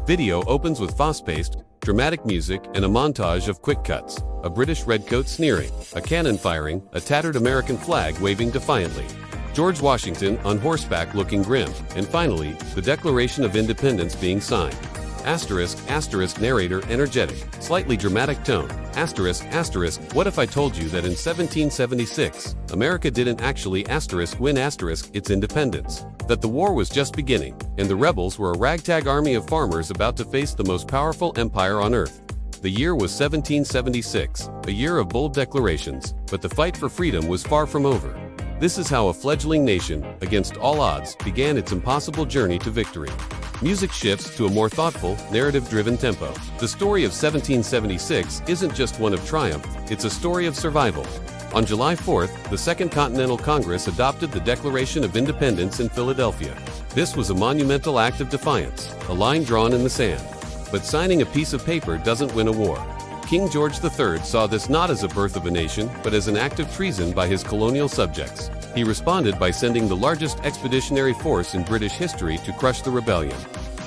Video opens with fast-paced, dramatic music and a montage of quick cuts. A British redcoat sneering, a cannon firing, a tattered American flag waving defiantly. George Washington on horseback looking grim, and finally, the Declaration of Independence being signed. Asterisk, asterisk, narrator energetic, slightly dramatic tone. Asterisk, asterisk, what if I told you that in 1776, America didn't actually asterisk win asterisk its independence? That the war was just beginning, and the rebels were a ragtag army of farmers about to face the most powerful empire on earth. The year was 1776, a year of bold declarations, but the fight for freedom was far from over. This is how a fledgling nation, against all odds, began its impossible journey to victory. Music shifts to a more thoughtful, narrative-driven tempo. The story of 1776 isn't just one of triumph, it's a story of survival. On July 4th, the Second Continental Congress adopted the Declaration of Independence in Philadelphia. This was a monumental act of defiance, a line drawn in the sand. But signing a piece of paper doesn't win a war. King George III saw this not as a birth of a nation, but as an act of treason by his colonial subjects. He responded by sending the largest expeditionary force in British history to crush the rebellion.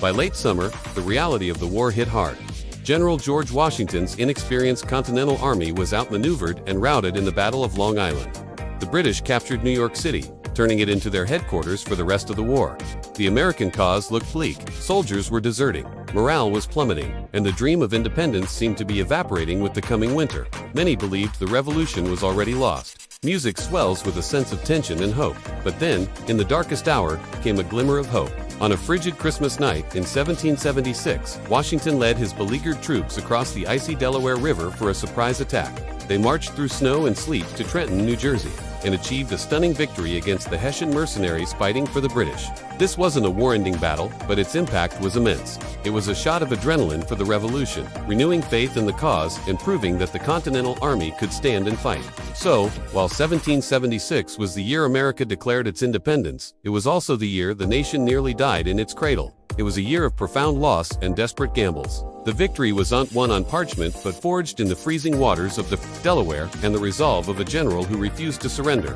By late summer, the reality of the war hit hard. General George Washington's inexperienced Continental Army was outmaneuvered and routed in the Battle of Long Island. The British captured New York City, turning it into their headquarters for the rest of the war. The American cause looked bleak, soldiers were deserting, morale was plummeting, and the dream of independence seemed to be evaporating with the coming winter. Many believed the revolution was already lost. Music swells with a sense of tension and hope. But then, in the darkest hour, came a glimmer of hope. On a frigid Christmas night in 1776, Washington led his beleaguered troops across the icy Delaware River for a surprise attack. They marched through snow and sleet to Trenton, New Jersey, and achieved a stunning victory against the Hessian mercenaries fighting for the British. This wasn't a war-ending battle, but its impact was immense. It was a shot of adrenaline for the revolution, renewing faith in the cause and proving that the Continental Army could stand and fight. So, while 1776 was the year America declared its independence, it was also the year the nation nearly died in its cradle. It was a year of profound loss and desperate gambles. The victory was not won on parchment but forged in the freezing waters of the Delaware and the resolve of a general who refused to surrender.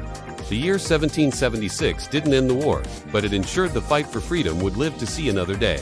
The year 1776 didn't end the war, but it ensured the fight for freedom would live to see another day.